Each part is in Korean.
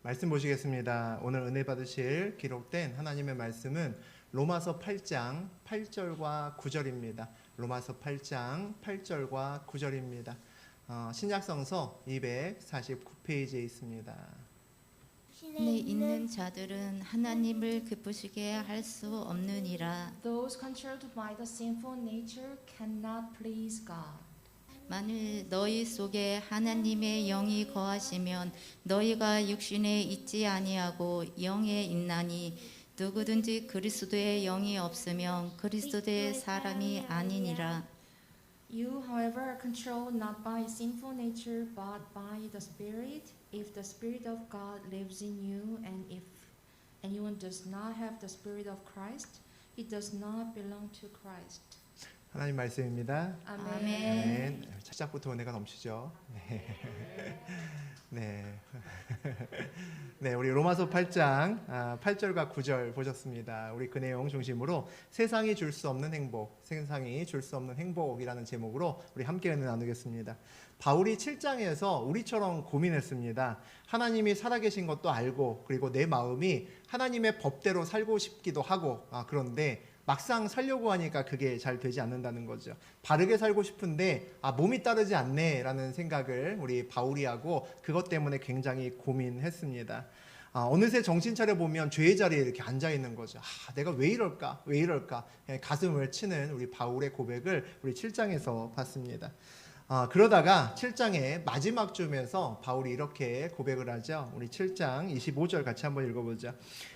말씀 보시겠습니다. 오늘 은혜 받으실 기록된 하나님의 말씀은 로마서 8장 8절과 9절입니다. 로마서 8장 8절과 9절입니다. 신약성서 249페이지에 있습니다. 신에 있는 자들은 하나님을 기쁘시게 할 수 없느니라. Those controlled by the sinful nature cannot please God. 만일 너희 속에 하나님의 영이 거하시면 너희가 육신에 있지 아니하고 영에 있나니 누구든지 그리스도의 영이 없으면 그리스도의 사람이 아니니라. You, however, are controlled not by sinful nature but by the Spirit. If the Spirit of God lives in you, and if anyone does not have the Spirit of Christ, he does not belong to Christ. 하나님 말씀입니다. 아멘. 시작부터 은혜가 넘치죠. 네. 네, 우리 로마서 8장 8절과 9절 보셨습니다. 우리 그 내용 중심으로 세상이 줄 수 없는 행복, 세상이 줄 수 없는 행복이라는 제목으로 우리 함께 은혜 나누겠습니다. 바울이 7장에서 우리처럼 고민했습니다. 하나님이 살아계신 것도 알고, 그리고 내 마음이 하나님의 법대로 살고 싶기도 하고, 그런데 막상 살려고 하니까 그게 잘 되지 않는다는 거죠. 바르게 살고 싶은데 몸이 따르지 않네 라는 생각을 우리 바울이 하고, 그것 때문에 굉장히 고민했습니다. 어느새 정신 차려 보면 죄의 자리에 이렇게 앉아 있는 거죠. 내가 왜 이럴까 가슴을 치는 우리 바울의 고백을 우리 7장에서 봤습니다. 그러다가 7장의 마지막 쯤에서 바울이 이렇게 고백을 하죠. 우리 7장 25절 같이 한번 읽어보죠.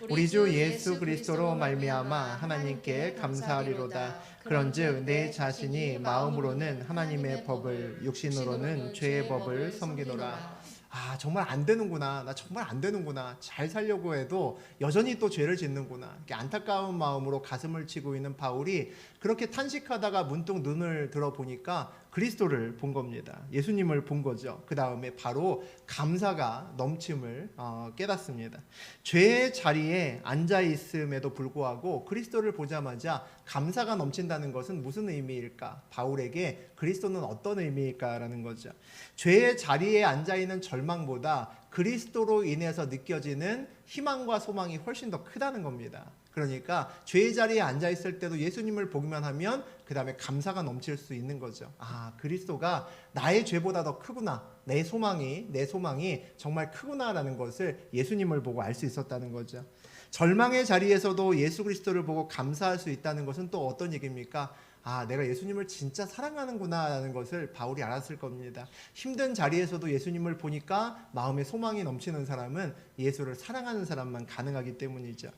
우리 주 예수 그리스도로 말미암아 하나님께 감사하리로다. 그런즉 내 자신이 마음으로는 하나님의 법을, 육신으로는 죄의 법을 섬기노라. 정말 안 되는구나. 나 정말 안 되는구나. 잘 살려고 해도 여전히 또 죄를 짓는구나. 이렇게 안타까운 마음으로 가슴을 치고 있는 바울이 그렇게 탄식하다가 문득 눈을 들어보니까 그리스도를 본 겁니다. 예수님을 본 거죠. 그 다음에 바로 감사가 넘침을 깨닫습니다. 죄의 자리에 앉아 있음에도 불구하고 그리스도를 보자마자 감사가 넘친다는 것은 무슨 의미일까? 바울에게 그리스도는 어떤 의미일까라는 거죠. 죄의 자리에 앉아 있는 절망보다 그리스도로 인해서 느껴지는 희망과 소망이 훨씬 더 크다는 겁니다. 그러니까 죄의 자리에 앉아 있을 때도 예수님을 보기만 하면 그 다음에 감사가 넘칠 수 있는 거죠. 그리스도가 나의 죄보다 더 크구나. 내 소망이 정말 크구나라는 것을 예수님을 보고 알 수 있었다는 거죠. 절망의 자리에서도 예수 그리스도를 보고 감사할 수 있다는 것은 또 어떤 얘기입니까? 내가 예수님을 진짜 사랑하는구나 라는 것을 바울이 알았을 겁니다. 힘든 자리에서도 예수님을 보니까 마음에 소망이 넘치는 사람은 예수를 사랑하는 사람만 가능하기 때문이죠.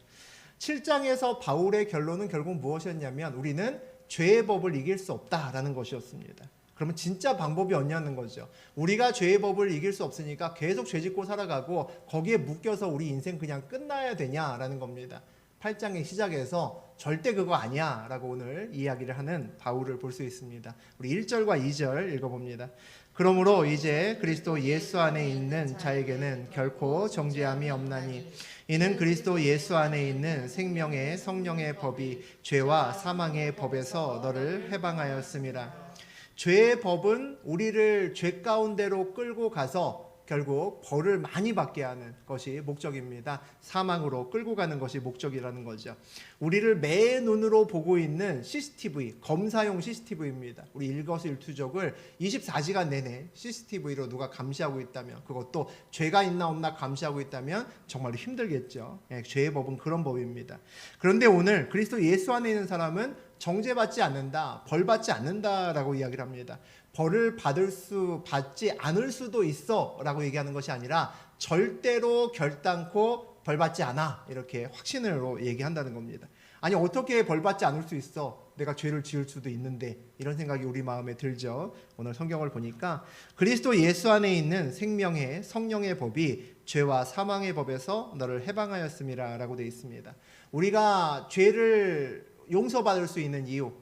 7장에서 바울의 결론은 결국 무엇이었냐면 우리는 죄의 법을 이길 수 없다라는 것이었습니다. 그러면 진짜 방법이 없냐는 거죠. 우리가 죄의 법을 이길 수 없으니까 계속 죄짓고 살아가고 거기에 묶여서 우리 인생 그냥 끝나야 되냐라는 겁니다. 8장의 시작에서 절대 그거 아니야 라고 오늘 이야기를 하는 바울을 볼 수 있습니다. 우리 1절과 2절 읽어봅니다. 그러므로 이제 그리스도 예수 안에 있는 자에게는 결코 정죄함이 없나니 이는 그리스도 예수 안에 있는 생명의 성령의 법이 죄와 사망의 법에서 너를 해방하였음이라. 죄의 법은 우리를 죄 가운데로 끌고 가서 결국 벌을 많이 받게 하는 것이 목적입니다. 사망으로 끌고 가는 것이 목적이라는 거죠. 우리를 매 눈으로 보고 있는 CCTV, 검사용 CCTV입니다. 우리 일거수일투족을 24시간 내내 CCTV로 누가 감시하고 있다면, 그것도 죄가 있나 없나 감시하고 있다면 정말 힘들겠죠. 죄의 법은 그런 법입니다. 그런데 오늘 그리스도 예수 안에 있는 사람은 정죄받지 않는다, 벌받지 않는다라고 이야기를 합니다. 벌을 받지 않을 수도 있어 라고 얘기하는 것이 아니라 절대로 결단코 벌받지 않아, 이렇게 확신으로 얘기한다는 겁니다. 아니, 어떻게 벌받지 않을 수 있어? 내가 죄를 지을 수도 있는데, 이런 생각이 우리 마음에 들죠. 오늘 성경을 보니까 그리스도 예수 안에 있는 생명의 성령의 법이 죄와 사망의 법에서 너를 해방하였음이라 라고 되어 있습니다. 우리가 죄를 용서받을 수 있는 이유,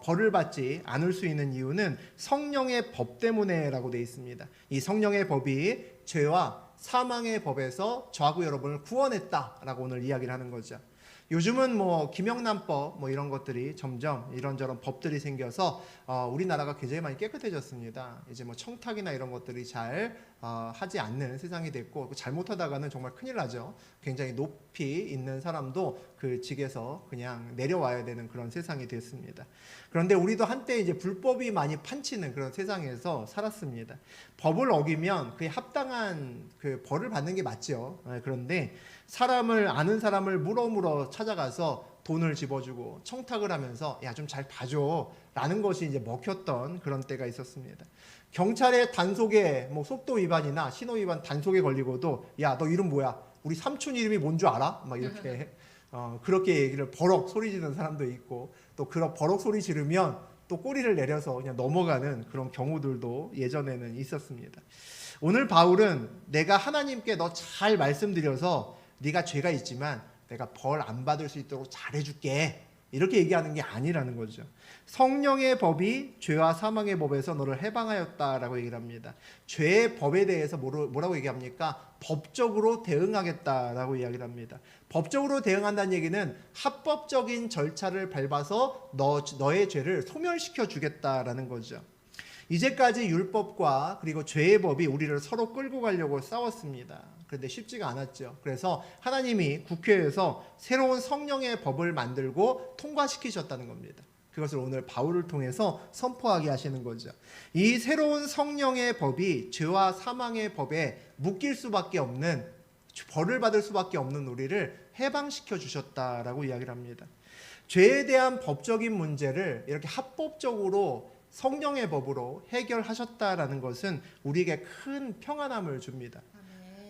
벌을 받지 않을 수 있는 이유는 성령의 법 때문에 라고 되어 있습니다. 이 성령의 법이 죄와 사망의 법에서 저하고 여러분을 구원했다라고 오늘 이야기를 하는 거죠. 요즘은 뭐 김영란법 뭐 이런 것들이 점점 이런저런 법들이 생겨서 우리나라가 굉장히 많이 깨끗해졌습니다. 이제 뭐 청탁이나 이런 것들이 잘 하지 않는 세상이 됐고, 잘못하다가는 정말 큰일 나죠. 굉장히 높이 있는 사람도 그 직에서 그냥 내려와야 되는 그런 세상이 됐습니다. 그런데 우리도 한때 이제 불법이 많이 판치는 그런 세상에서 살았습니다. 법을 어기면 그에 합당한 그 벌을 받는 게 맞죠. 그런데 아는 사람을 물어물어 찾아가서 돈을 집어주고 청탁을 하면서 야, 좀 잘 봐줘 라는 것이 이제 먹혔던 그런 때가 있었습니다. 경찰의 단속에 뭐 속도 위반이나 신호 위반 단속에 걸리고도 야, 너 이름 뭐야? 우리 삼촌 이름이 뭔 줄 알아? 막 이렇게 그렇게 얘기를 버럭 소리 지르는 사람도 있고, 또 그런 버럭 소리 지르면 또 꼬리를 내려서 그냥 넘어가는 그런 경우들도 예전에는 있었습니다. 오늘 바울은 내가 하나님께 너 잘 말씀드려서 네가 죄가 있지만 내가 벌 안 받을 수 있도록 잘해줄게, 이렇게 얘기하는 게 아니라는 거죠. 성령의 법이 죄와 사망의 법에서 너를 해방하였다라고 얘기를 합니다. 죄의 법에 대해서 뭐라고 얘기합니까? 법적으로 대응하겠다라고 이야기를 합니다. 법적으로 대응한다는 얘기는 합법적인 절차를 밟아서 너의 죄를 소멸시켜 주겠다라는 거죠. 이제까지 율법과 그리고 죄의 법이 우리를 서로 끌고 가려고 싸웠습니다. 그런데 쉽지가 않았죠. 그래서 하나님이 국회에서 새로운 성령의 법을 만들고 통과시키셨다는 겁니다. 그것을 오늘 바울을 통해서 선포하게 하시는 거죠. 이 새로운 성령의 법이 죄와 사망의 법에 묶일 수밖에 없는, 벌을 받을 수밖에 없는 우리를 해방시켜 주셨다라고 이야기를 합니다. 죄에 대한 법적인 문제를 이렇게 합법적으로 성령의 법으로 해결하셨다라는 것은 우리에게 큰 평안함을 줍니다.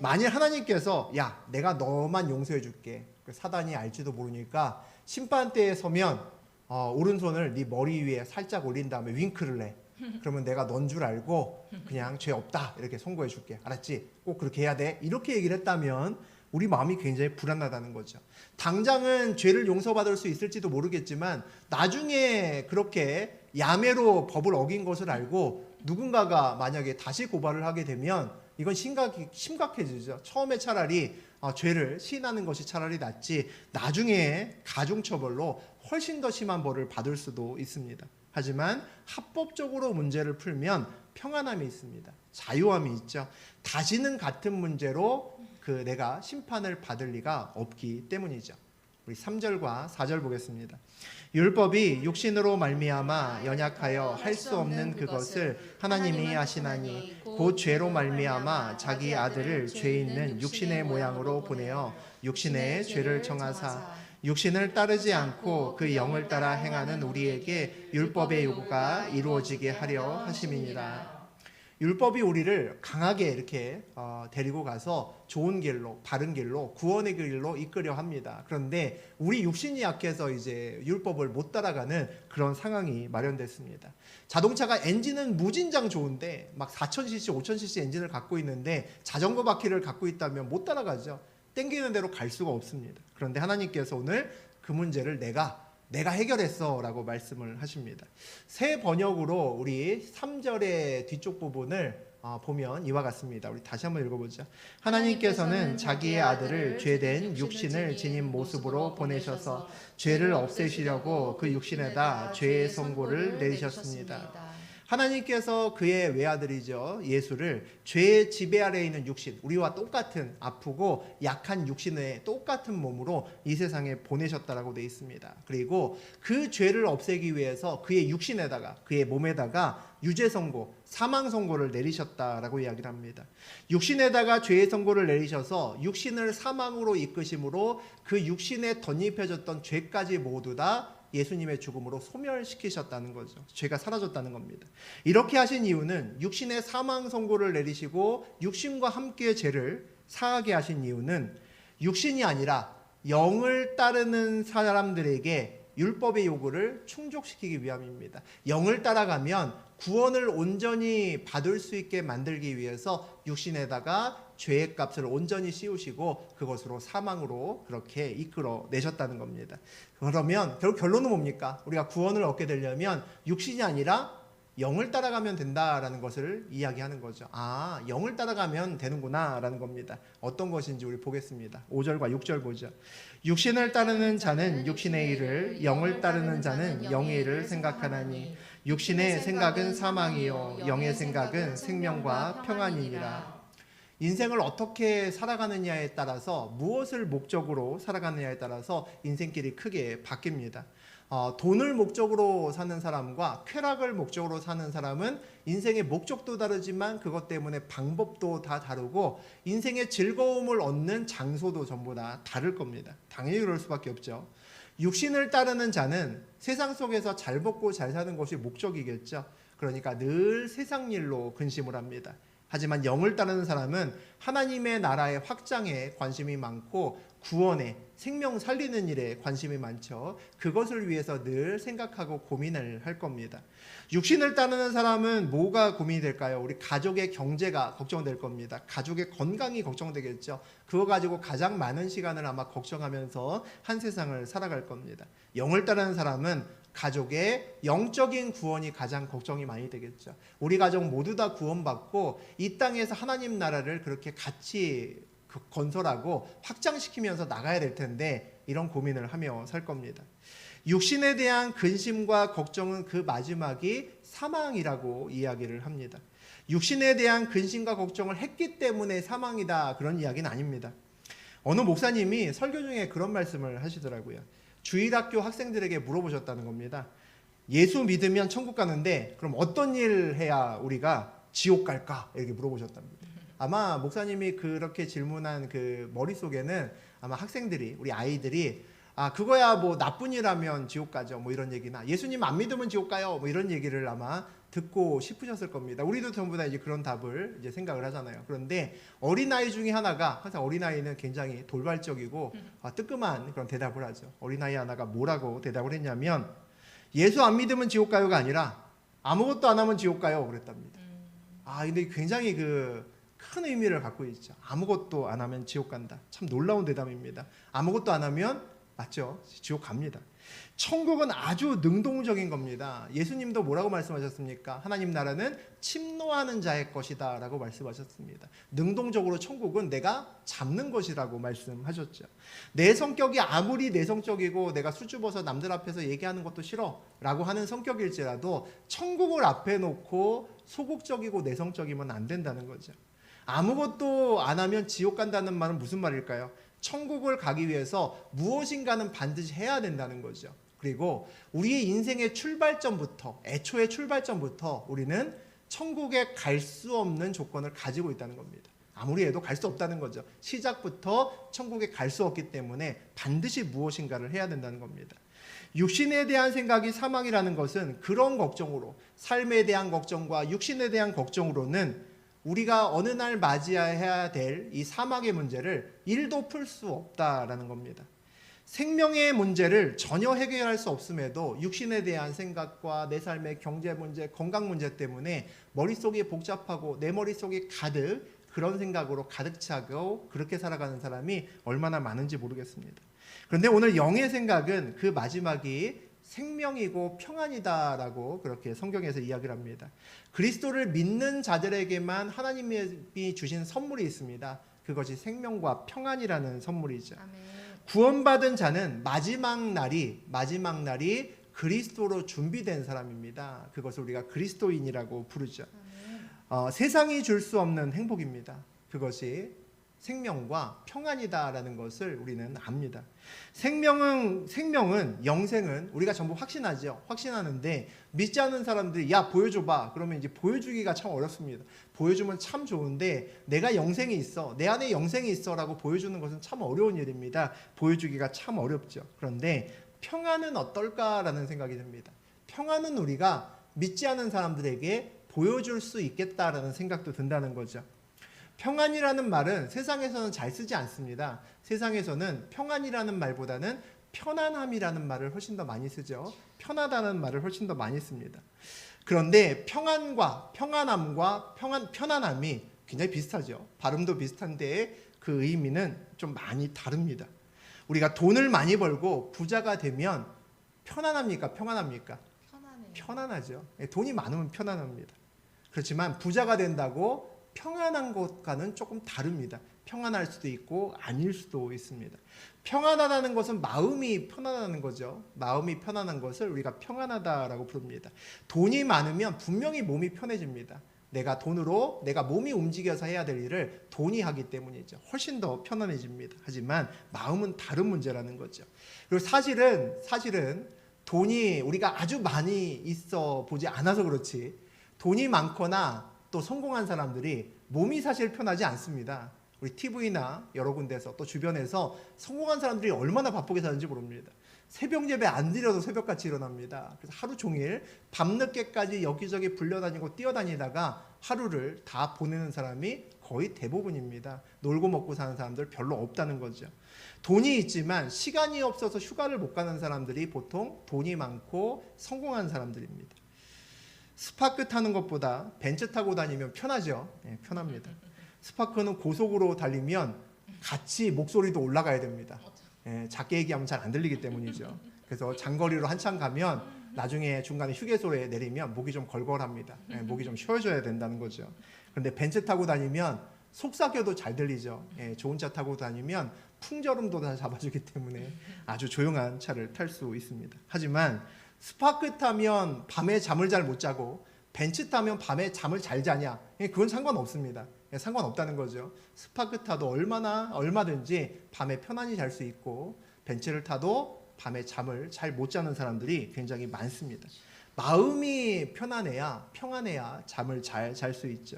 만일 하나님께서 야, 내가 너만 용서해 줄게, 사단이 알지도 모르니까 심판대에 서면 오른손을 네 머리 위에 살짝 올린 다음에 윙크를 해. 그러면 내가 넌 줄 알고 그냥 죄 없다 이렇게 선고해 줄게, 알았지? 꼭 그렇게 해야 돼, 이렇게 얘기를 했다면 우리 마음이 굉장히 불안하다는 거죠. 당장은 죄를 용서받을 수 있을지도 모르겠지만 나중에 그렇게 야매로 법을 어긴 것을 알고 누군가가 만약에 다시 고발을 하게 되면 이건 심각해지죠. 처음에 차라리 죄를 시인하는 것이 차라리 낫지, 나중에 가중처벌로 훨씬 더 심한 벌을 받을 수도 있습니다. 하지만 합법적으로 문제를 풀면 평안함이 있습니다. 자유함이 있죠. 다시는 같은 문제로 내가 심판을 받을 리가 없기 때문이죠. 우리 3절과 4절 보겠습니다. 율법이 육신으로 말미암아 연약하여 할 수 없는 그것을 하나님이 하시나니 곧 죄로 말미암아 자기 아들을 죄 있는 육신의 모양으로 보내어 육신의 죄를 정하사 육신을 따르지 않고 그 영을 따라 행하는 우리에게 율법의 요구가 이루어지게 하려 하심이니라. 율법이 우리를 강하게 이렇게 데리고 가서 좋은 길로, 바른 길로, 구원의 길로 이끌려 합니다. 그런데 우리 육신이 약해서 이제 율법을 못 따라가는 그런 상황이 마련됐습니다. 자동차가 엔진은 무진장 좋은데 막 4000cc, 5000cc 엔진을 갖고 있는데 자전거 바퀴를 갖고 있다면 못 따라가죠. 땡기는 대로 갈 수가 없습니다. 그런데 하나님께서 오늘 그 문제를 내가 해결했어 라고 말씀을 하십니다. 새 번역으로 우리 3절의 뒤쪽 부분을 보면 이와 같습니다. 우리 다시 한번 읽어보죠. 하나님께서는 자기의 아들을 죄된 육신을 지닌 모습으로 보내셔서 죄를 없애시려고 그 육신에다 죄의 선고를 내리셨습니다. 하나님께서 그의 외아들이죠, 예수를 죄의 지배 아래에 있는 육신, 우리와 똑같은 아프고 약한 육신의 똑같은 몸으로 이 세상에 보내셨다라고 되어 있습니다. 그리고 그 죄를 없애기 위해서 그의 육신에다가, 그의 몸에다가 유죄 선고, 사망 선고를 내리셨다라고 이야기를 합니다. 육신에다가 죄의 선고를 내리셔서 육신을 사망으로 이끄심으로 그 육신에 덧입혀졌던 죄까지 모두 다 예수님의 죽음으로 소멸시키셨다는 거죠. 죄가 사라졌다는 겁니다. 이렇게 하신 이유는, 육신의 사망 선고를 내리시고 육신과 함께 죄를 사하게 하신 이유는 육신이 아니라 영을 따르는 사람들에게 율법의 요구를 충족시키기 위함입니다. 영을 따라가면 구원을 온전히 받을 수 있게 만들기 위해서 육신에다가 죄의 값을 온전히 씌우시고 그것으로 사망으로 그렇게 이끌어 내셨다는 겁니다. 그러면 결국 결론은 뭡니까? 우리가 구원을 얻게 되려면 육신이 아니라 영을 따라가면 된다라는 것을 이야기하는 거죠. 아, 영을 따라가면 되는구나라는 겁니다. 어떤 것인지 우리 보겠습니다. 5절과 6절 보죠. 육신을 따르는 자는 육신의 일을, 영을 따르는 자는 영의 일을 생각하나니 육신의 생각은 사망이요 영의 생각은 생명과 평안이니라. 인생을 어떻게 살아가느냐에 따라서, 무엇을 목적으로 살아가느냐에 따라서 인생길이 크게 바뀝니다. 돈을 목적으로 사는 사람과 쾌락을 목적으로 사는 사람은 인생의 목적도 다르지만 그것 때문에 방법도 다 다르고 인생의 즐거움을 얻는 장소도 전부 다 다를 겁니다. 당연히 그럴 수밖에 없죠. 육신을 따르는 자는 세상 속에서 잘 먹고 잘 사는 것이 목적이겠죠. 그러니까 늘 세상 일로 근심을 합니다. 하지만 영을 따르는 사람은 하나님의 나라의 확장에 관심이 많고 구원에, 생명 살리는 일에 관심이 많죠. 그것을 위해서 늘 생각하고 고민을 할 겁니다. 육신을 따르는 사람은 뭐가 고민이 될까요? 우리 가족의 경제가 걱정될 겁니다. 가족의 건강이 걱정되겠죠. 그거 가지고 가장 많은 시간을 아마 걱정하면서 한 세상을 살아갈 겁니다. 영을 따르는 사람은 가족의 영적인 구원이 가장 걱정이 많이 되겠죠. 우리 가족 모두 다 구원받고 이 땅에서 하나님 나라를 그렇게 같이 건설하고 확장시키면서 나가야 될 텐데 이런 고민을 하며 살 겁니다. 육신에 대한 근심과 걱정은 그 마지막이 사망이라고 이야기를 합니다. 육신에 대한 근심과 걱정을 했기 때문에 사망이다, 그런 이야기는 아닙니다. 어느 목사님이 설교 중에 그런 말씀을 하시더라고요. 주일학교 학생들에게 물어보셨다는 겁니다. 예수 믿으면 천국 가는데 그럼 어떤 일 해야 우리가 지옥 갈까? 이렇게 물어보셨답니다. 아마 목사님이 그렇게 질문한 그 머릿속에는 아마 학생들이, 우리 아이들이 그거야 뭐 나쁜 일 하면 지옥 가죠, 뭐 이런 얘기나 예수님 안 믿으면 지옥 가요, 뭐 이런 얘기를 아마 듣고 싶으셨을 겁니다. 우리도 전부 다 이제 그런 답을 이제 생각을 하잖아요. 그런데 어린아이 중에 하나가, 항상 어린아이는 굉장히 돌발적이고 뜨끔한 그런 대답을 하죠. 어린아이 하나가 뭐라고 대답을 했냐면 예수 안 믿으면 지옥 가요가 아니라 아무것도 안 하면 지옥 가요, 그랬답니다. 근데 굉장히 큰 의미를 갖고 있죠. 아무것도 안 하면 지옥 간다. 참 놀라운 대답입니다. 아무것도 안 하면 맞죠? 지옥 갑니다. 천국은 아주 능동적인 겁니다. 예수님도 뭐라고 말씀하셨습니까? 하나님 나라는 침노하는 자의 것이다 라고 말씀하셨습니다. 능동적으로 천국은 내가 잡는 것이라고 말씀하셨죠. 내 성격이 아무리 내성적이고 내가 수줍어서 남들 앞에서 얘기하는 것도 싫어 라고 하는 성격일지라도 천국을 앞에 놓고 소극적이고 내성적이면 안 된다는 거죠. 아무것도 안 하면 지옥 간다는 말은 무슨 말일까요? 천국을 가기 위해서 무엇인가는 반드시 해야 된다는 거죠. 그리고 우리의 인생의 출발점부터, 애초의 출발점부터 우리는 천국에 갈 수 없는 조건을 가지고 있다는 겁니다. 아무리 해도 갈 수 없다는 거죠. 시작부터 천국에 갈 수 없기 때문에 반드시 무엇인가를 해야 된다는 겁니다. 육신에 대한 생각이 사망이라는 것은 그런 걱정으로, 삶에 대한 걱정과 육신에 대한 걱정으로는 우리가 어느 날 맞이해야 될 이 사막의 문제를 1도 풀 수 없다라는 겁니다. 생명의 문제를 전혀 해결할 수 없음에도 육신에 대한 생각과 내 삶의 경제 문제, 건강 문제 때문에 머릿속이 복잡하고 내 머릿속이 가득 그런 생각으로 가득 차고 그렇게 살아가는 사람이 얼마나 많은지 모르겠습니다. 그런데 오늘 영의 생각은 그 마지막이 생명이고 평안이다라고 그렇게 성경에서 이야기를 합니다. 그리스도를 믿는 자들에게만 하나님이 주신 선물이 있습니다. 그것이 생명과 평안이라는 선물이죠. 아멘. 구원받은 자는 마지막 날이 그리스도로 준비된 사람입니다. 그것을 우리가 그리스도인이라고 부르죠. 세상이 줄 수 없는 행복입니다. 그것이 생명과 평안이다라는 것을 우리는 압니다. 생명은 영생은 우리가 전부 확신하죠. 확신하는데 믿지 않는 사람들이 야 보여줘봐 그러면 이제 보여주기가 참 어렵습니다. 보여주면 참 좋은데 내가 영생이 있어, 내 안에 영생이 있어 라고 보여주는 것은 참 어려운 일입니다. 보여주기가 참 어렵죠. 그런데 평안은 어떨까라는 생각이 듭니다. 평안은 우리가 믿지 않는 사람들에게 보여줄 수 있겠다라는 생각도 든다는 거죠. 평안이라는 말은 세상에서는 잘 쓰지 않습니다. 세상에서는 평안이라는 말보다는 편안함이라는 말을 훨씬 더 많이 쓰죠. 편하다는 말을 훨씬 더 많이 씁니다. 그런데 평안과 평안함과 편안함이 굉장히 비슷하죠. 발음도 비슷한데 그 의미는 좀 많이 다릅니다. 우리가 돈을 많이 벌고 부자가 되면 편안합니까? 평안합니까? 편안하죠. 돈이 많으면 편안합니다. 그렇지만 부자가 된다고 평안한 것과는 조금 다릅니다. 평안할 수도 있고 아닐 수도 있습니다. 평안하다는 것은 마음이 편안하다는 거죠. 마음이 편안한 것을 우리가 평안하다라고 부릅니다. 돈이 많으면 분명히 몸이 편해집니다. 내가 돈으로 내가 몸이 움직여서 해야 될 일을 돈이 하기 때문이죠. 훨씬 더 편안해집니다. 하지만 마음은 다른 문제라는 거죠. 그리고 사실은 돈이 우리가 아주 많이 있어 보지 않아서 그렇지, 돈이 많거나 또 성공한 사람들이 몸이 사실 편하지 않습니다. 우리 TV나 여러 군데서 또 주변에서 성공한 사람들이 얼마나 바쁘게 사는지 모릅니다. 새벽 예배 안 드려도 새벽같이 일어납니다. 그래서 하루 종일 밤늦게까지 여기저기 불려다니고 뛰어다니다가 하루를 다 보내는 사람이 거의 대부분입니다. 놀고 먹고 사는 사람들 별로 없다는 거죠. 돈이 있지만 시간이 없어서 휴가를 못 가는 사람들이 보통 돈이 많고 성공한 사람들입니다. 스파크 타는 것보다 벤츠 타고 다니면 편하죠. 편합니다. 스파크는 고속으로 달리면 같이 목소리도 올라가야 됩니다. 작게 얘기하면 잘 안 들리기 때문이죠. 그래서 장거리로 한참 가면 나중에 중간에 휴게소에 내리면 목이 좀 걸걸합니다. 목이 좀 쉬어져야 된다는 거죠. 그런데 벤츠 타고 다니면 속삭여도 잘 들리죠. 좋은 차 타고 다니면 풍절음도 다 잡아주기 때문에 아주 조용한 차를 탈 수 있습니다. 하지만 스파크 타면 밤에 잠을 잘 못 자고 벤츠 타면 밤에 잠을 잘 자냐? 그건 상관없습니다. 상관없다는 거죠. 스파크 타도 얼마든지 밤에 편안히 잘 수 있고 벤츠를 타도 밤에 잠을 잘 못 자는 사람들이 굉장히 많습니다. 마음이 평안해야 잠을 잘 잘 수 있죠.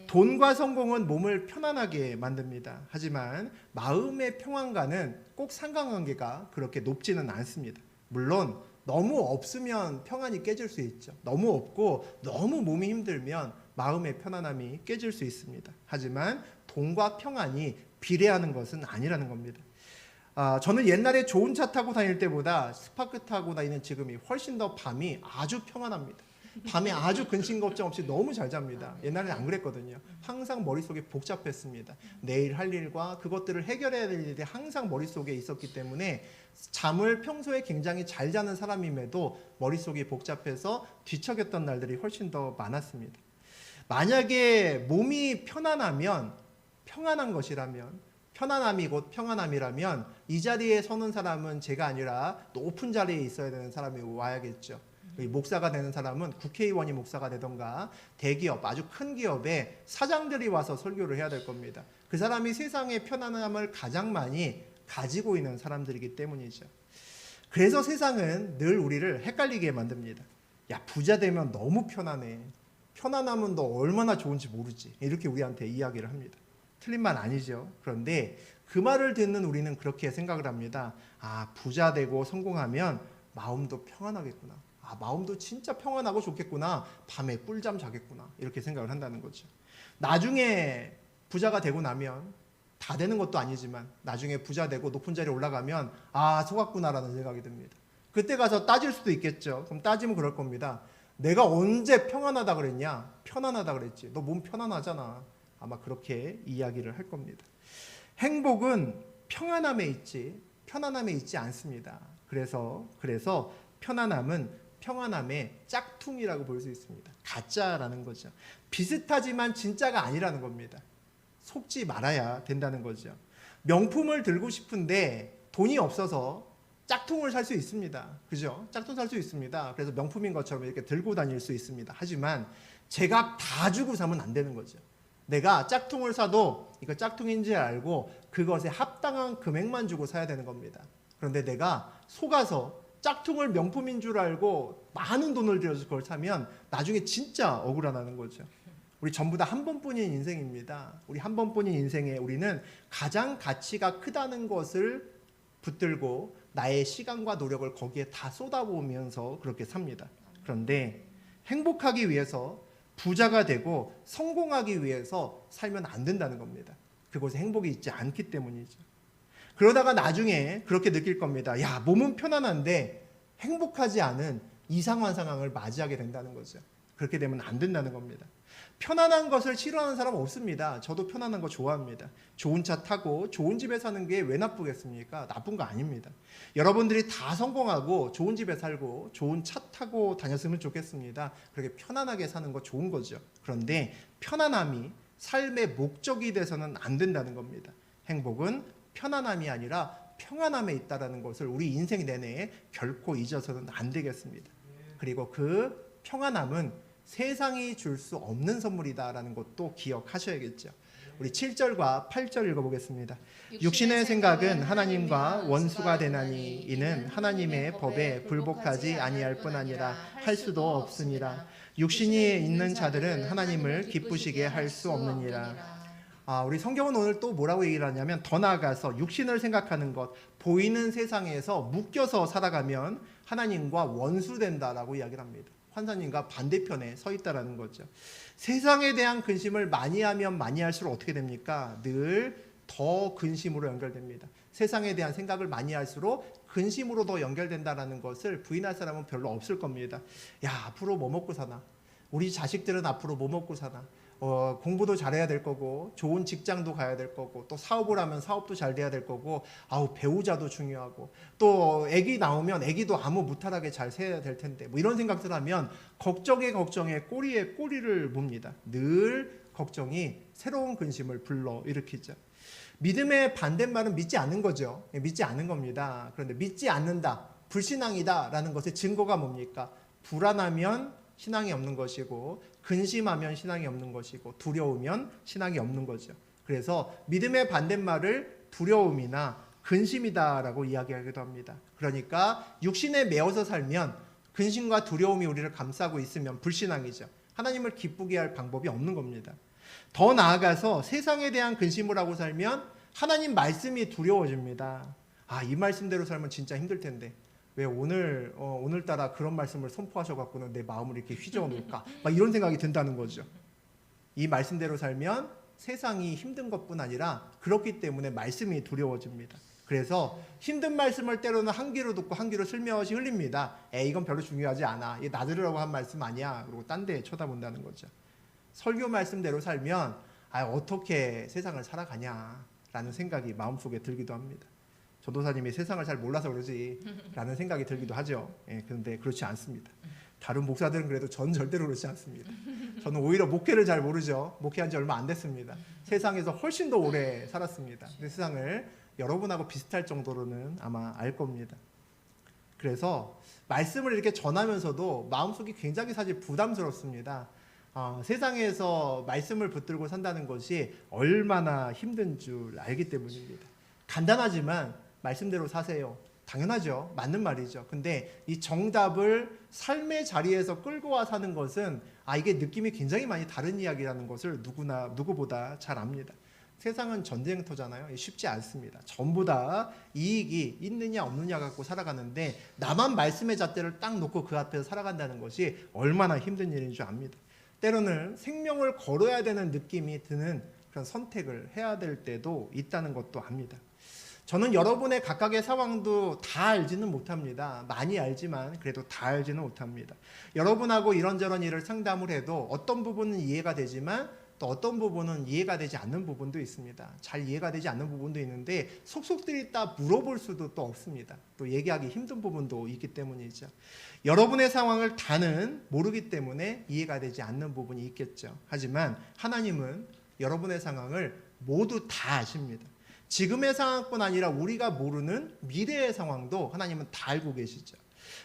돈과 성공은 몸을 편안하게 만듭니다. 하지만 마음의 평안과는 꼭 상관관계가 그렇게 높지는 않습니다. 물론 너무 없으면 평안이 깨질 수 있죠. 너무 없고 너무 몸이 힘들면 마음의 편안함이 깨질 수 있습니다. 하지만 돈과 평안이 비례하는 것은 아니라는 겁니다. 저는 옛날에 좋은 차 타고 다닐 때보다 스파크 타고 다니는 지금이 훨씬 더 밤이 아주 평안합니다. 밤에 아주 근심 걱정 없이 너무 잘 잡니다. 옛날에는 안 그랬거든요. 항상 머릿속에 복잡했습니다. 내일 할 일과 그것들을 해결해야 될 일이 항상 머릿속에 있었기 때문에 잠을 평소에 굉장히 잘 자는 사람임에도 머릿속이 복잡해서 뒤척였던 날들이 훨씬 더 많았습니다. 만약에 몸이 편안하면, 평안한 것이라면, 편안함이 곧 평안함이라면 이 자리에 서는 사람은 제가 아니라 높은 자리에 있어야 되는 사람이 와야겠죠. 목사가 되는 사람은 국회의원이 목사가 되던가 대기업, 아주 큰 기업에 사장들이 와서 설교를 해야 될 겁니다. 그 사람이 세상의 편안함을 가장 많이 가지고 있는 사람들이기 때문이죠. 그래서 세상은 늘 우리를 헷갈리게 만듭니다. 야, 부자 되면 너무 편안해. 편안하면 너 얼마나 좋은지 모르지. 이렇게 우리한테 이야기를 합니다. 틀린 말 아니죠. 그런데 그 말을 듣는 우리는 그렇게 생각을 합니다. 부자 되고 성공하면 마음도 평안하겠구나. 마음도 진짜 평안하고 좋겠구나. 밤에 꿀잠 자겠구나. 이렇게 생각을 한다는 거죠. 나중에 부자가 되고 나면, 다 되는 것도 아니지만 나중에 부자 되고 높은 자리에 올라가면 속았구나라는 생각이 듭니다. 그때 가서 따질 수도 있겠죠. 그럼 따지면 그럴 겁니다. 내가 언제 평안하다 그랬냐? 편안하다 그랬지. 너 몸 편안하잖아. 아마 그렇게 이야기를 할 겁니다. 행복은 편안함에 있지 않습니다. 그래서 편안함은 평안함의 짝퉁이라고 볼 수 있습니다. 가짜라는 거죠. 비슷하지만 진짜가 아니라는 겁니다. 속지 말아야 된다는 거죠. 명품을 들고 싶은데 돈이 없어서 짝퉁을 살 수 있습니다. 그죠? 짝퉁 살 수 있습니다. 그래서 명품인 것처럼 이렇게 들고 다닐 수 있습니다. 하지만 제가 다 주고 사면 안 되는 거죠. 내가 짝퉁을 사도 이거 짝퉁인지 알고 그것에 합당한 금액만 주고 사야 되는 겁니다. 그런데 내가 속아서 짝퉁을 명품인 줄 알고 많은 돈을 들여서 그걸 사면 나중에 진짜 억울하다는 거죠. 우리 전부 다 한 번뿐인 인생입니다. 우리 한 번뿐인 인생에 우리는 가장 가치가 크다는 것을 붙들고 나의 시간과 노력을 거기에 다 쏟아부으면서 그렇게 삽니다. 그런데 행복하기 위해서, 부자가 되고 성공하기 위해서 살면 안 된다는 겁니다. 그곳에 행복이 있지 않기 때문이죠. 그러다가 나중에 그렇게 느낄 겁니다. 야, 몸은 편안한데 행복하지 않은 이상한 상황을 맞이하게 된다는 거죠. 그렇게 되면 안 된다는 겁니다. 편안한 것을 싫어하는 사람 없습니다. 저도 편안한 거 좋아합니다. 좋은 차 타고 좋은 집에 사는 게 왜 나쁘겠습니까? 나쁜 거 아닙니다. 여러분들이 다 성공하고 좋은 집에 살고 좋은 차 타고 다녔으면 좋겠습니다. 그렇게 편안하게 사는 거 좋은 거죠. 그런데 편안함이 삶의 목적이 돼서는 안 된다는 겁니다. 행복은 편안함이 아니라 평안함에 있다는 것을 우리 인생 내내 결코 잊어서는 안 되겠습니다. 그리고 그 평안함은 세상이 줄 수 없는 선물이다라는 것도 기억하셔야겠죠. 우리 7절과 8절 읽어보겠습니다. 육신의 생각은 하나님과 원수가 되나니 이는 하나님의 법에 불복하지 아니할 뿐 아니라 할 수도 없으니라. 육신이 있는 자들은 하나님을 기쁘시게 할 수 없느니라. 우리 성경은 오늘 또 뭐라고 얘기를 하냐면 더 나아가서 육신을 생각하는 것, 보이는 세상에서 묶여서 살아가면 하나님과 원수된다라고 이야기를 합니다. 환상님과 반대편에 서 있다라는 거죠. 세상에 대한 근심을 많이 하면 많이 할수록 어떻게 됩니까? 늘 더 근심으로 연결됩니다. 세상에 대한 생각을 많이 할수록 근심으로 더 연결된다라는 것을 부인할 사람은 별로 없을 겁니다. 야, 앞으로 뭐 먹고 사나? 우리 자식들은 앞으로 뭐 먹고 사나? 공부도 잘해야 될 거고 좋은 직장도 가야 될 거고 또 사업을 하면 사업도 잘 돼야 될 거고 배우자도 중요하고 또 아기 나오면 아기도 아무 무탈하게 잘 세야 될 텐데 뭐 이런 생각들 하면 걱정에 꼬리에 꼬리를 뭅니다. 늘 걱정이 새로운 근심을 불러일으키죠. 믿음의 반대말은 믿지 않는 거죠. 믿지 않는 겁니다. 그런데 믿지 않는다, 불신앙이다 라는 것의 증거가 뭡니까? 불안하면 신앙이 없는 것이고 근심하면 신앙이 없는 것이고 두려우면 신앙이 없는 거죠. 그래서 믿음의 반대말을 두려움이나 근심이다라고 이야기하기도 합니다. 그러니까 육신에 매어서 살면 근심과 두려움이 우리를 감싸고 있으면 불신앙이죠. 하나님을 기쁘게 할 방법이 없는 겁니다. 더 나아가서 세상에 대한 근심을 하고 살면 하나님 말씀이 두려워집니다. 이 말씀대로 살면 진짜 힘들 텐데 왜 오늘따라 그런 말씀을 선포하셔갖고는 내 마음을 이렇게 휘저어 놓을까? 막 이런 생각이 든다는 거죠. 이 말씀대로 살면 세상이 힘든 것뿐 아니라 그렇기 때문에 말씀이 두려워집니다. 그래서 힘든 말씀을 때로는 한 귀로 듣고 한 귀로 슬며시 흘립니다. 이건 별로 중요하지 않아. 이게 나 들으라고 한 말씀 아니야. 그리고 딴 데 쳐다본다는 거죠. 설교 말씀대로 살면 어떻게 세상을 살아가냐라는 생각이 마음속에 들기도 합니다. 전도사님이 세상을 잘 몰라서 그러지 라는 생각이 들기도 하죠. 그런데 그렇지 않습니다. 다른 목사들은 그래도 전 절대로 그렇지 않습니다. 저는 오히려 목회를 잘 모르죠. 목회한 지 얼마 안 됐습니다. 세상에서 훨씬 더 오래 살았습니다. 근데 세상을 여러분하고 비슷할 정도로는 아마 알 겁니다. 그래서 말씀을 이렇게 전하면서도 마음속이 굉장히 사실 부담스럽습니다. 세상에서 말씀을 붙들고 산다는 것이 얼마나 힘든 줄 알기 때문입니다. 간단하지만 말씀대로 사세요. 당연하죠. 맞는 말이죠. 근데 이 정답을 삶의 자리에서 끌고 와 사는 것은 이게 느낌이 굉장히 많이 다른 이야기라는 것을 누구보다 잘 압니다. 세상은 전쟁터잖아요. 쉽지 않습니다. 전부 다 이익이 있느냐 없느냐 갖고 살아가는데 나만 말씀의 잣대를 딱 놓고 그 앞에서 살아간다는 것이 얼마나 힘든 일인 줄 압니다. 때로는 생명을 걸어야 되는 느낌이 드는 그런 선택을 해야 될 때도 있다는 것도 압니다. 저는 여러분의 각각의 상황도 다 알지는 못합니다. 많이 알지만 그래도 다 알지는 못합니다. 여러분하고 이런저런 일을 상담을 해도 어떤 부분은 이해가 되지만 또 어떤 부분은 이해가 되지 않는 부분도 있습니다. 잘 이해가 되지 않는 부분도 있는데 속속들이 다 물어볼 수도 또 없습니다. 또 얘기하기 힘든 부분도 있기 때문이죠. 여러분의 상황을 다는 모르기 때문에 이해가 되지 않는 부분이 있겠죠. 하지만 하나님은 여러분의 상황을 모두 다 아십니다. 지금의 상황뿐 아니라 우리가 모르는 미래의 상황도 하나님은 다 알고 계시죠.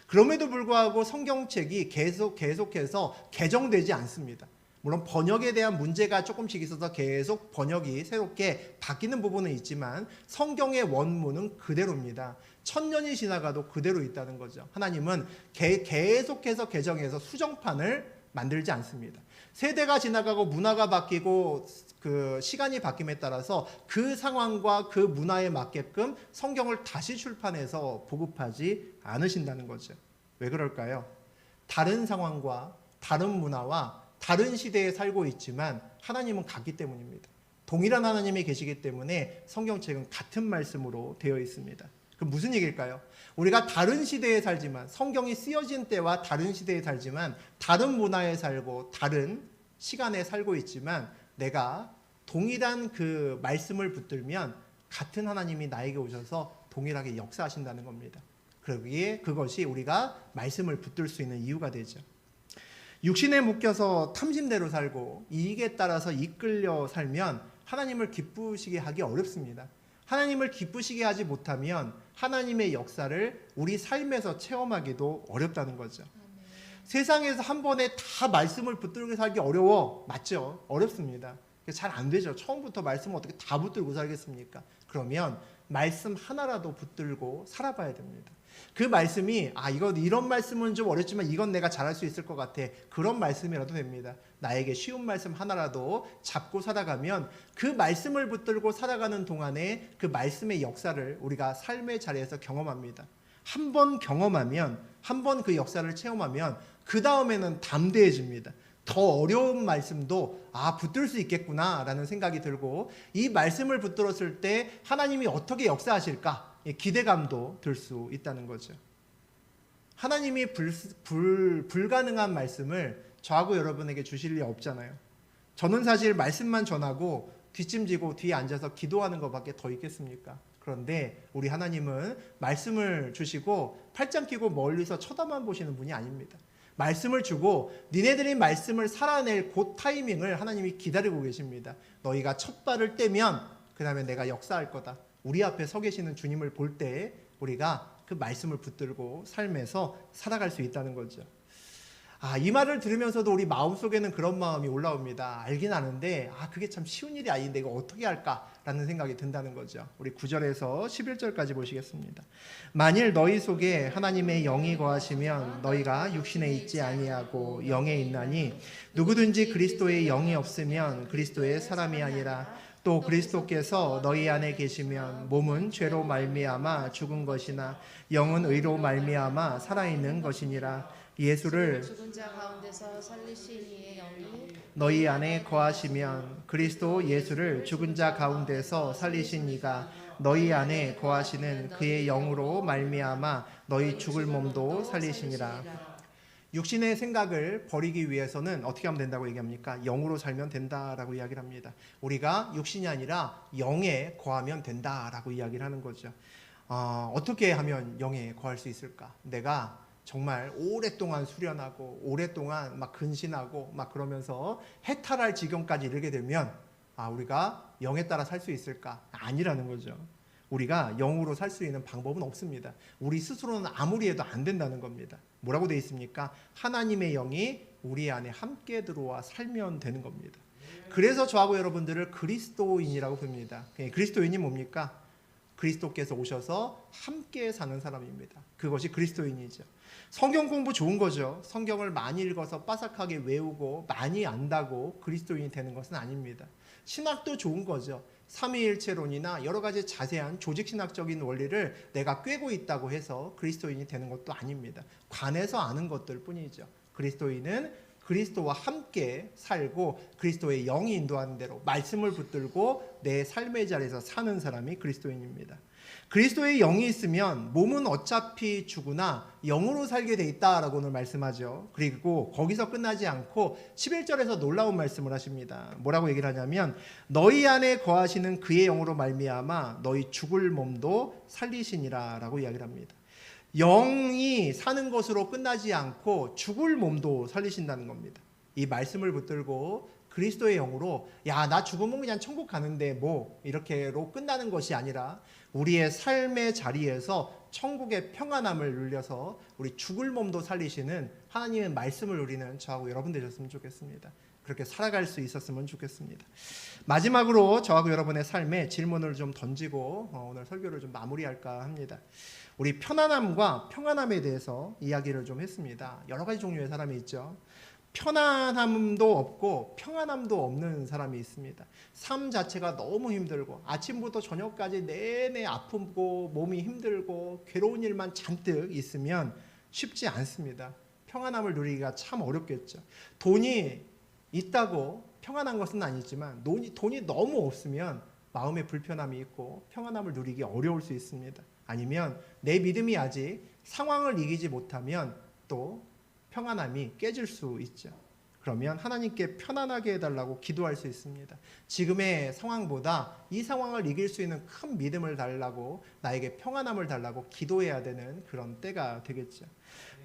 그럼에도 불구하고 성경책이 계속해서 개정되지 않습니다. 물론 번역에 대한 문제가 조금씩 있어서 계속 번역이 새롭게 바뀌는 부분은 있지만 성경의 원문은 그대로입니다. 1000년이 지나가도 그대로 있다는 거죠. 하나님은 계속해서 개정해서 수정판을 만들지 않습니다. 세대가 지나가고 문화가 바뀌고 그 시간이 바뀜에 따라서 그 상황과 그 문화에 맞게끔 성경을 다시 출판해서 보급하지 않으신다는 거죠. 왜 그럴까요? 다른 상황과 다른 문화와 다른 시대에 살고 있지만 하나님은 같기 때문입니다. 동일한 하나님이 계시기 때문에 성경책은 같은 말씀으로 되어 있습니다. 그럼 무슨 얘기일까요? 우리가 다른 시대에 살지만, 성경이 쓰여진 때와 다른 시대에 살지만, 다른 문화에 살고 다른 시간에 살고 있지만, 내가 동일한 그 말씀을 붙들면 같은 하나님이 나에게 오셔서 동일하게 역사하신다는 겁니다. 그러기에 그것이 우리가 말씀을 붙들 수 있는 이유가 되죠. 육신에 묶여서 탐심대로 살고 이익에 따라서 이끌려 살면 하나님을 기쁘시게 하기 어렵습니다. 하나님을 기쁘시게 하지 못하면 하나님의 역사를 우리 삶에서 체험하기도 어렵다는 거죠. 세상에서 한 번에 다 말씀을 붙들고 살기 어려워. 맞죠? 어렵습니다. 잘 안 되죠. 처음부터 말씀을 어떻게 다 붙들고 살겠습니까? 그러면 말씀 하나라도 붙들고 살아봐야 됩니다. 그 말씀이 이런 말씀은 좀 어렵지만 이건 내가 잘할 수 있을 것 같아. 그런 말씀이라도 됩니다. 나에게 쉬운 말씀 하나라도 잡고 살아가면 그 말씀을 붙들고 살아가는 동안에 그 말씀의 역사를 우리가 삶의 자리에서 경험합니다. 한 번 경험하면, 한 번 그 역사를 체험하면 그 다음에는 담대해집니다. 더 어려운 말씀도 붙들 수 있겠구나 라는 생각이 들고, 이 말씀을 붙들었을 때 하나님이 어떻게 역사하실까 기대감도 들 수 있다는 거죠. 하나님이 불가능한 말씀을 저하고 여러분에게 주실 리 없잖아요. 저는 사실 말씀만 전하고 뒷짐지고 뒤에 앉아서 기도하는 것밖에 더 있겠습니까? 그런데 우리 하나님은 말씀을 주시고 팔짱 끼고 멀리서 쳐다만 보시는 분이 아닙니다. 말씀을 주고 니네들이 말씀을 살아낼 그 타이밍을 하나님이 기다리고 계십니다. 너희가 첫 발을 떼면 그 다음에 내가 역사할 거다. 우리 앞에 서 계시는 주님을 볼 때 우리가 그 말씀을 붙들고 삶에서 살아갈 수 있다는 거죠. 이 말을 들으면서도 우리 마음속에는 그런 마음이 올라옵니다. 알긴 아는데 그게 참 쉬운 일이 아닌데 이거 어떻게 할까라는 생각이 든다는 거죠. 우리 9절에서 11절까지 보시겠습니다. 만일 너희 속에 하나님의 영이 거하시면 너희가 육신에 있지 아니하고 영에 있나니 누구든지 그리스도의 영이 없으면 그리스도의 사람이 아니라 또 그리스도께서 너희 안에 계시면 몸은 죄로 말미암아 죽은 것이나 영은 의로 말미암아 살아있는 것이니라. 예수를 죽은 자 가운데서 살리신 이의 영이 너희 안에 거하시면 그리스도 예수를 죽은 자 가운데서 살리신 이가 너희 안에 거하시는 그의 영으로 말미암아 너희 죽을 몸도 살리시니라. 육신의 생각을 버리기 위해서는 어떻게 하면 된다고 얘기합니까? 영으로 살면 된다라고 이야기를 합니다. 우리가 육신이 아니라 영에 거하면 된다라고 이야기를 하는 거죠. 어떻게 하면 영에 거할 수 있을까? 내가 정말 오랫동안 수련하고 오랫동안 막 근신하고 막 그러면서 해탈할 지경까지 이르게 되면 우리가 영에 따라 살 수 있을까? 아니라는 거죠. 우리가 영으로 살 수 있는 방법은 없습니다. 우리 스스로는 아무리 해도 안 된다는 겁니다. 뭐라고 되어 있습니까? 하나님의 영이 우리 안에 함께 들어와 살면 되는 겁니다. 그래서 저하고 여러분들을 그리스도인이라고 부릅니다. 그리스도인이 뭡니까? 그리스도께서 오셔서 함께 사는 사람입니다. 그것이 그리스도인이죠. 성경 공부 좋은 거죠. 성경을 많이 읽어서 빠삭하게 외우고 많이 안다고 그리스도인이 되는 것은 아닙니다. 신학도 좋은 거죠. 삼위일체론이나 여러 가지 자세한 조직신학적인 원리를 내가 꿰고 있다고 해서 그리스도인이 되는 것도 아닙니다. 관해서 아는 것들 뿐이죠. 그리스도인은 그리스도와 함께 살고 그리스도의 영이 인도하는 대로 말씀을 붙들고 내 삶의 자리에서 사는 사람이 그리스도인입니다. 그리스도의 영이 있으면 몸은 어차피 죽으나 영으로 살게 돼 있다라고 오늘 말씀하죠. 그리고 거기서 끝나지 않고 11절에서 놀라운 말씀을 하십니다. 뭐라고 얘기를 하냐면 너희 안에 거하시는 그의 영으로 말미암아 너희 죽을 몸도 살리시니라 라고 이야기를 합니다. 영이 사는 것으로 끝나지 않고 죽을 몸도 살리신다는 겁니다. 이 말씀을 붙들고 그리스도의 영으로 나 죽으면 그냥 천국 가는데 뭐 이렇게로 끝나는 것이 아니라 우리의 삶의 자리에서 천국의 평안함을 누려서 우리 죽을 몸도 살리시는 하나님의 말씀을 누리는 저하고 여러분 되셨으면 좋겠습니다. 그렇게 살아갈 수 있었으면 좋겠습니다. 마지막으로 저하고 여러분의 삶에 질문을 좀 던지고 오늘 설교를 좀 마무리할까 합니다. 우리 편안함과 평안함에 대해서 이야기를 좀 했습니다. 여러 가지 종류의 사람이 있죠. 편안함도 없고 평안함도 없는 사람이 있습니다. 삶 자체가 너무 힘들고 아침부터 저녁까지 내내 아프고 몸이 힘들고 괴로운 일만 잔뜩 있으면 쉽지 않습니다. 평안함을 누리기가 참 어렵겠죠. 돈이 있다고 평안한 것은 아니지만 돈이 너무 없으면 마음의 불편함이 있고 평안함을 누리기 어려울 수 있습니다. 아니면 내 믿음이 아직 상황을 이기지 못하면 또 평안함이 깨질 수 있죠. 그러면 하나님께 편안하게 해달라고 기도할 수 있습니다. 지금의 상황보다 이 상황을 이길 수 있는 큰 믿음을 달라고, 나에게 평안함을 달라고 기도해야 되는 그런 때가 되겠죠.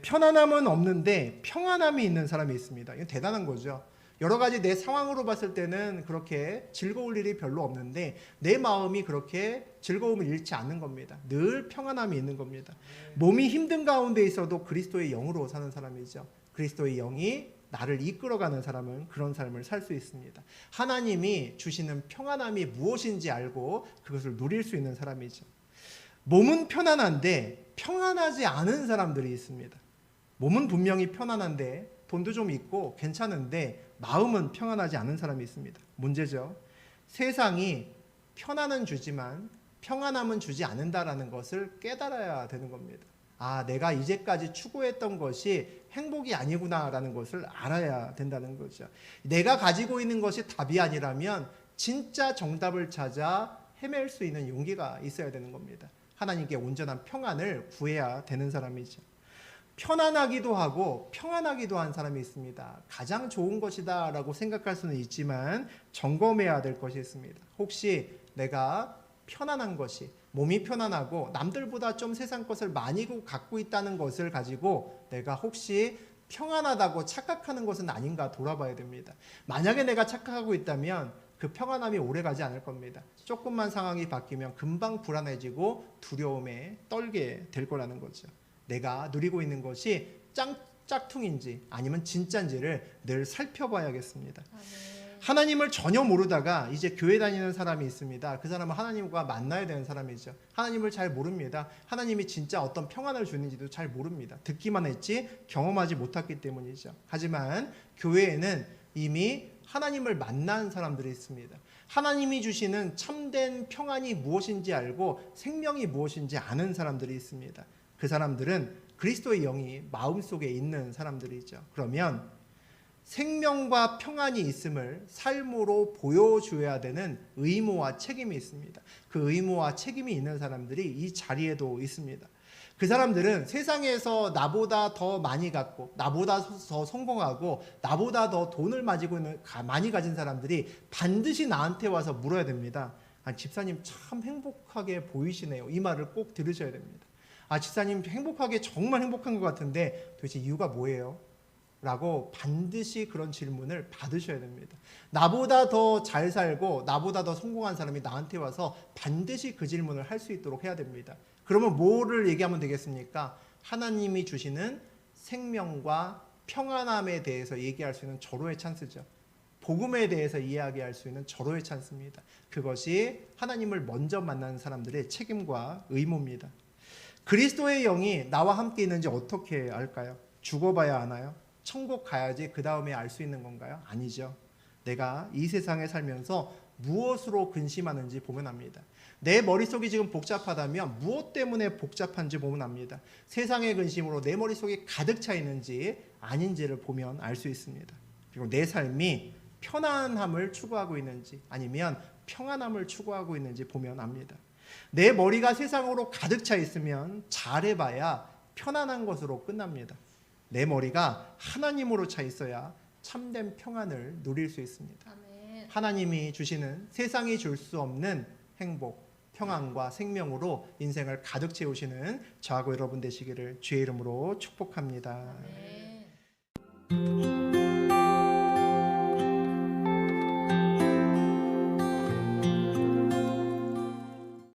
편안함은 없는데 평안함이 있는 사람이 있습니다. 이건 대단한 거죠. 여러 가지 내 상황으로 봤을 때는 그렇게 즐거울 일이 별로 없는데 내 마음이 그렇게 즐거움을 잃지 않는 겁니다. 늘 평안함이 있는 겁니다. 몸이 힘든 가운데 있어도 그리스도의 영으로 사는 사람이죠. 그리스도의 영이 나를 이끌어가는 사람은 그런 삶을 살 수 있습니다. 하나님이 주시는 평안함이 무엇인지 알고 그것을 누릴 수 있는 사람이죠. 몸은 편안한데 평안하지 않은 사람들이 있습니다. 몸은 분명히 편안한데 돈도 좀 있고 괜찮은데 마음은 평안하지 않은 사람이 있습니다. 문제죠. 세상이 편안은 주지만 평안함은 주지 않는다라는 것을 깨달아야 되는 겁니다. 아, 내가 이제까지 추구했던 것이 행복이 아니구나라는 것을 알아야 된다는 거죠. 내가 가지고 있는 것이 답이 아니라면 진짜 정답을 찾아 헤맬 수 있는 용기가 있어야 되는 겁니다. 하나님께 온전한 평안을 구해야 되는 사람이죠. 편안하기도 하고 평안하기도 한 사람이 있습니다. 가장 좋은 것이다 라고 생각할 수는 있지만 점검해야 될 것이 있습니다. 혹시 내가 편안한 것이, 몸이 편안하고 남들보다 좀 세상 것을 많이 갖고 있다는 것을 가지고 내가 혹시 평안하다고 착각하는 것은 아닌가 돌아봐야 됩니다. 만약에 내가 착각하고 있다면 그 평안함이 오래가지 않을 겁니다. 조금만 상황이 바뀌면 금방 불안해지고 두려움에 떨게 될 거라는 거죠. 내가 누리고 있는 것이 짝퉁인지 아니면 진짜인지를 늘 살펴봐야겠습니다. 하나님을 전혀 모르다가 이제 교회 다니는 사람이 있습니다. 그 사람은 하나님과 만나야 되는 사람이죠. 하나님을 잘 모릅니다. 하나님이 진짜 어떤 평안을 주는지도 잘 모릅니다. 듣기만 했지 경험하지 못했기 때문이죠. 하지만 교회에는 이미 하나님을 만난 사람들이 있습니다. 하나님이 주시는 참된 평안이 무엇인지 알고 생명이 무엇인지 아는 사람들이 있습니다. 그 사람들은 그리스도의 영이 마음속에 있는 사람들이죠. 그러면 생명과 평안이 있음을 삶으로 보여줘야 되는 의무와 책임이 있습니다. 그 의무와 책임이 있는 사람들이 이 자리에도 있습니다. 그 사람들은 세상에서 나보다 더 많이 갖고 나보다 더 성공하고 나보다 더 돈을 많이 가진 사람들이 반드시 나한테 와서 물어야 됩니다. 아, 집사님 참 행복하게 보이시네요. 이 말을 꼭 들으셔야 됩니다. 아, 집사님 행복하게 정말 행복한 것 같은데 도대체 이유가 뭐예요? 라고 반드시 그런 질문을 받으셔야 됩니다. 나보다 더 잘 살고 나보다 더 성공한 사람이 나한테 와서 반드시 그 질문을 할 수 있도록 해야 됩니다. 그러면 뭐를 얘기하면 되겠습니까? 하나님이 주시는 생명과 평안함에 대해서 얘기할 수 있는 절호의 찬스죠. 복음에 대해서 이야기할 수 있는 절호의 찬스입니다. 그것이 하나님을 먼저 만나는 사람들의 책임과 의무입니다. 그리스도의 영이 나와 함께 있는지 어떻게 알까요? 죽어봐야 아나요? 천국 가야지 그 다음에 알 수 있는 건가요? 아니죠. 내가 이 세상에 살면서 무엇으로 근심하는지 보면 압니다. 내 머릿속이 지금 복잡하다면 무엇 때문에 복잡한지 보면 압니다. 세상의 근심으로 내 머릿속이 가득 차 있는지 아닌지를 보면 알 수 있습니다. 그리고 내 삶이 편안함을 추구하고 있는지 아니면 평안함을 추구하고 있는지 보면 압니다. 내 머리가 세상으로 가득 차 있으면 잘해봐야 편안한 것으로 끝납니다. 내 머리가 하나님으로 차 있어야 참된 평안을 누릴 수 있습니다. 아멘. 하나님이 주시는 세상이 줄 수 없는 행복, 평안과 생명으로 인생을 가득 채우시는 저하고 여러분 되시기를 주의 이름으로 축복합니다. 아멘.